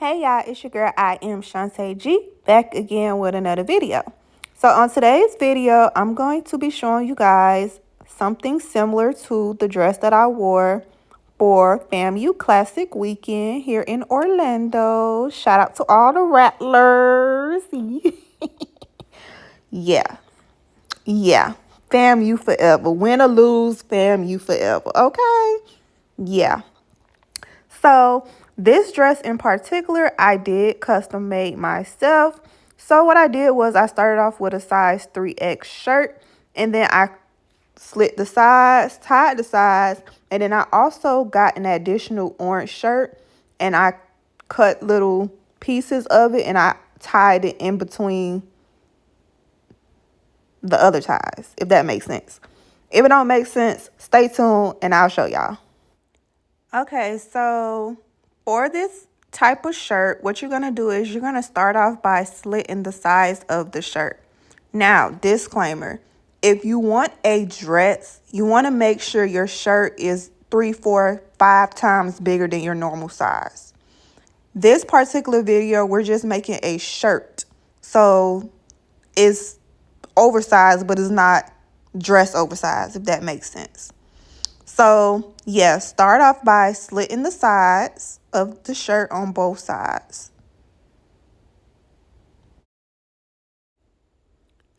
Hey y'all, it's your girl, I am Shantae G, back again with another video. So on today's video, I'm going to be showing you guys something similar to the dress that I wore for FAMU Classic Weekend here in Orlando. Shout out to all the rattlers. Yeah, FAMU forever. Win or lose, FAMU forever, okay? Yeah. So this dress in particular, I did custom made myself. So what I did was I started off with a size 3X shirt, and then I slit the sides, tied the sides, and then I also got an additional orange shirt, and I cut little pieces of it and I tied it in between the other ties, if that makes sense. If it don't make sense, stay tuned and I'll show y'all. Okay, so for this type of shirt, what you're going to do is you're going to start off by slitting the sides of the shirt. Now, disclaimer, if you want a dress, you want to make sure your shirt is 3, 4, 5 times bigger than your normal size. This particular video, we're just making a shirt. So it's oversized, but it's not dress oversized, if that makes sense. So, yeah, start off by slitting the sides of the shirt on both sides.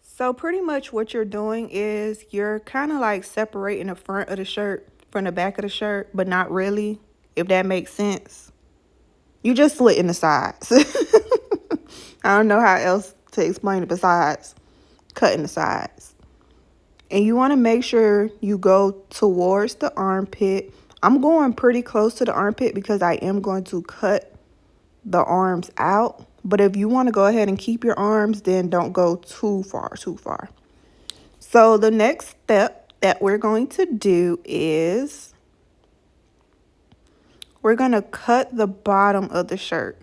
So pretty much what you're doing is you're kind of like separating the front of the shirt from the back of the shirt, but not really, if that makes sense. You just slitting the sides. I don't know how else to explain it besides cutting the sides. And you want to make sure you go towards the armpit. I'm going pretty close to the armpit because I am going to cut the arms out. But if you want to go ahead and keep your arms, then don't go too far. So the next step that we're going to do is we're going to cut the bottom of the shirt.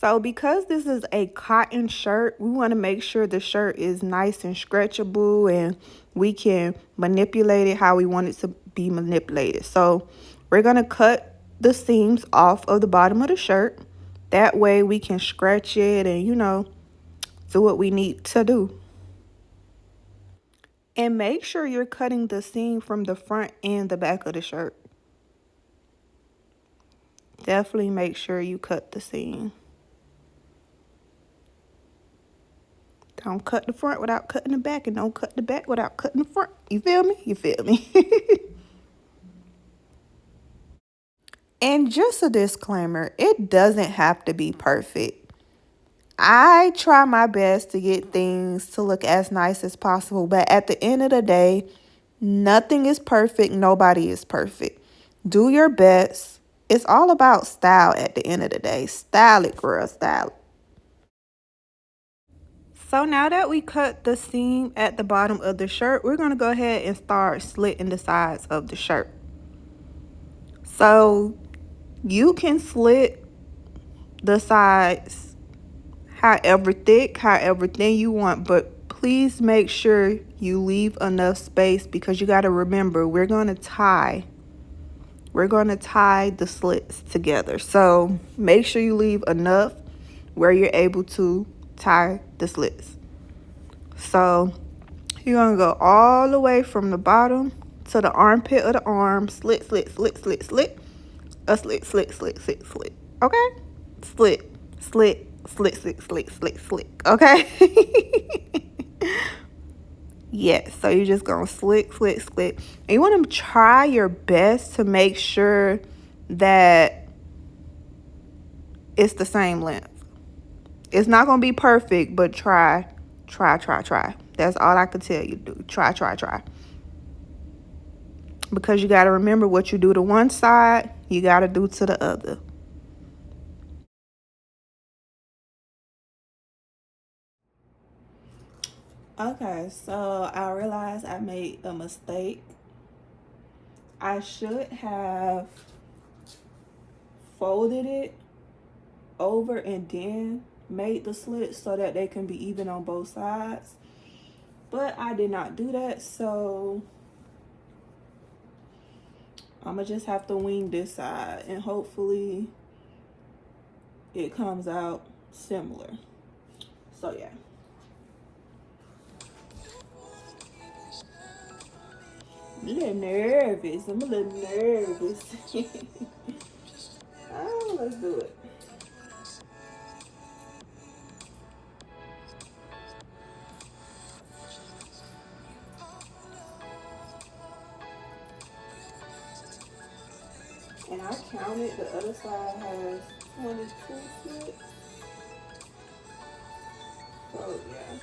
So because this is a cotton shirt, we want to make sure the shirt is nice and stretchable and we can manipulate it how we want it to be manipulated. So we're going to cut the seams off of the bottom of the shirt. That way we can stretch it and, do what we need to do. And make sure you're cutting the seam from the front and the back of the shirt. Definitely make sure you cut the seam. Don't cut the front without cutting the back, and don't cut the back without cutting the front. You feel me? You feel me? And just a disclaimer, it doesn't have to be perfect. I try my best to get things to look as nice as possible, but at the end of the day, nothing is perfect. Nobody is perfect. Do your best. It's all about style at the end of the day. Style it, girl. Style it. So now that we cut the seam at the bottom of the shirt, we're going to go ahead and start slitting the sides of the shirt. So you can slit the sides however thick, however thin you want, but please make sure you leave enough space because you got to remember we're going to tie the slits together. So make sure you leave enough where you're able to tie the slits. So you're going to go all the way from the bottom to the armpit of the arm. Slit, slit, slit, slit, slit. A slit, slit, slit, slit, slit. Okay? Slit, slit, slit, slit, slit, slit, slit. Okay? Yes, so you're just going to slit, slit, slit. And you want to try your best to make sure that it's the same length. It's not going to be perfect, but try. That's all I can tell you to do. Try. Because you got to remember what you do to one side, you got to do to the other. Okay, so I realized I made a mistake. I should have folded it over and then made the slits so that they can be even on both sides. But I did not do that, so I'ma just have to wing this side and hopefully it comes out similar. So yeah. I'm a little nervous. I'm a little nervous. Oh, let's do it. And I counted, the other side has 22 slits. So yeah.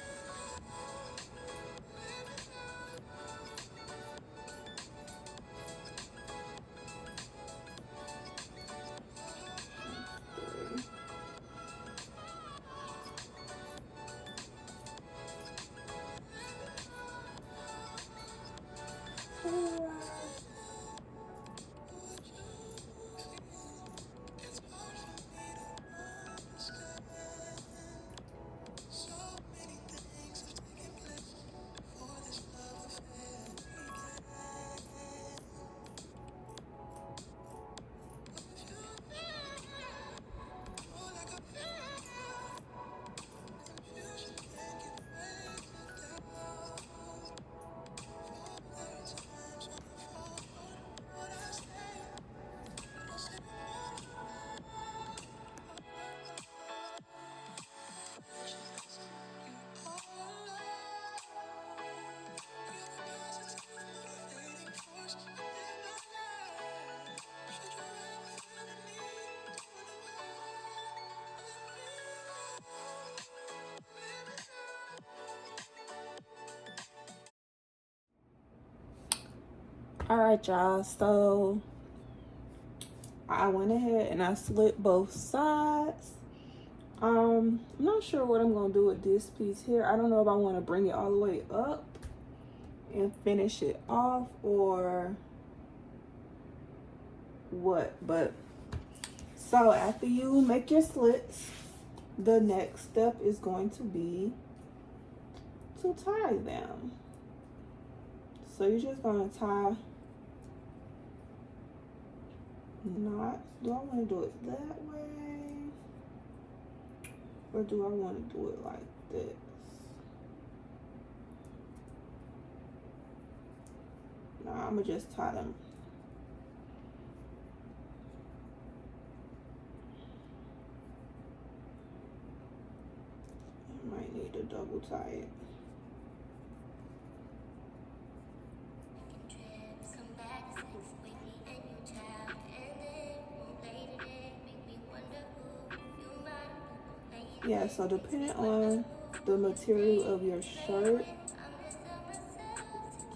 All right, y'all. So I went ahead and I slit both sides. I'm not sure what I'm gonna do with this piece here. I don't know if I want to bring it all the way up and finish it off or what. But so after you make your slits, the next step is going to be to tie them. So you're just gonna tie knots. Do I want to do it that way, or do I want to do it like this? No, I'm gonna just tie them. I might need to double tie it. Yeah, so depending on the material of your shirt,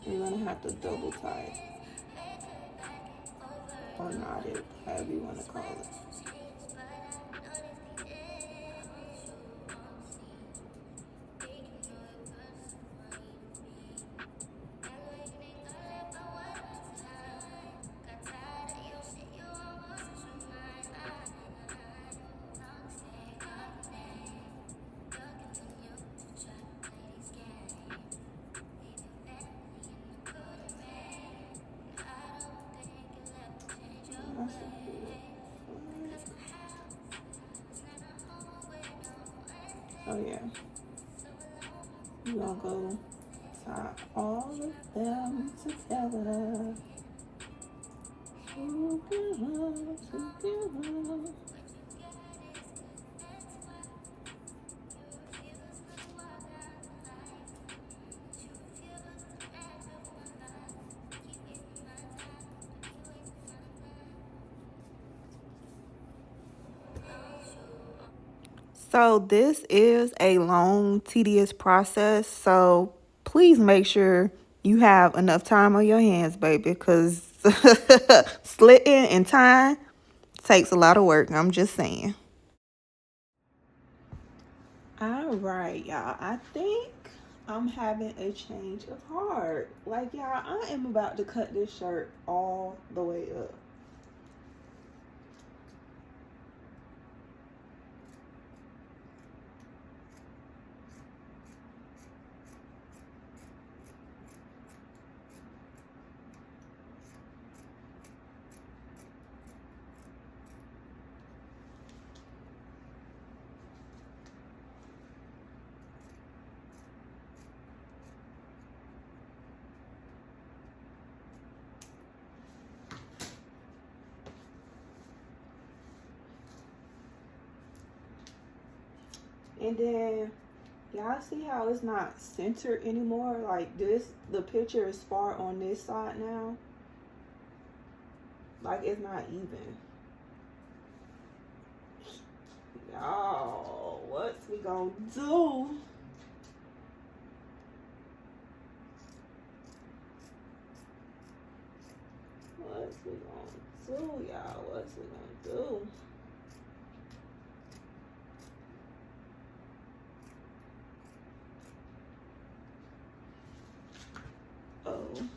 you're gonna have to double tie it or knot it, however you want to call it. So yeah, you're gonna go tie all of them together. Together. So this is a long, tedious process. So please make sure you have enough time on your hands, baby, because slitting and tying takes a lot of work. I'm just saying. All right, y'all. I think I'm having a change of heart. Like, y'all, I am about to cut this shirt all the way up. And then y'all see how it's not centered anymore? Like this, the picture is far on this side now. Like it's not even. Y'all, what's we gonna do? What's we gonna do, y'all? What's we gonna do? Oh.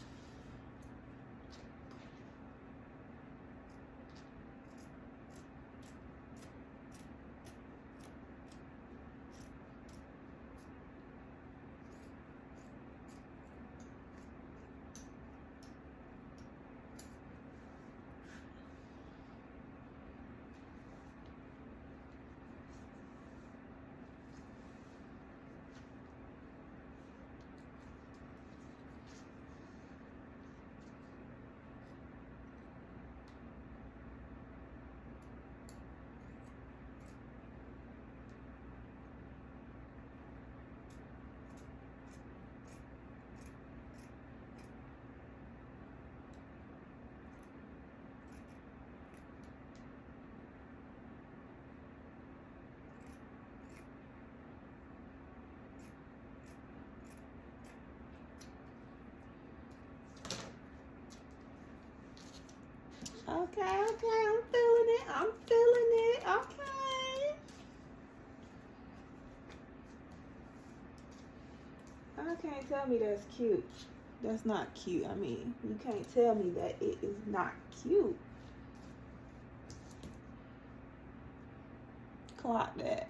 Okay, I'm feeling it. I'm feeling it. Okay. I can't tell me that's cute. That's not cute. I mean, you can't tell me that it is not cute. Clock that.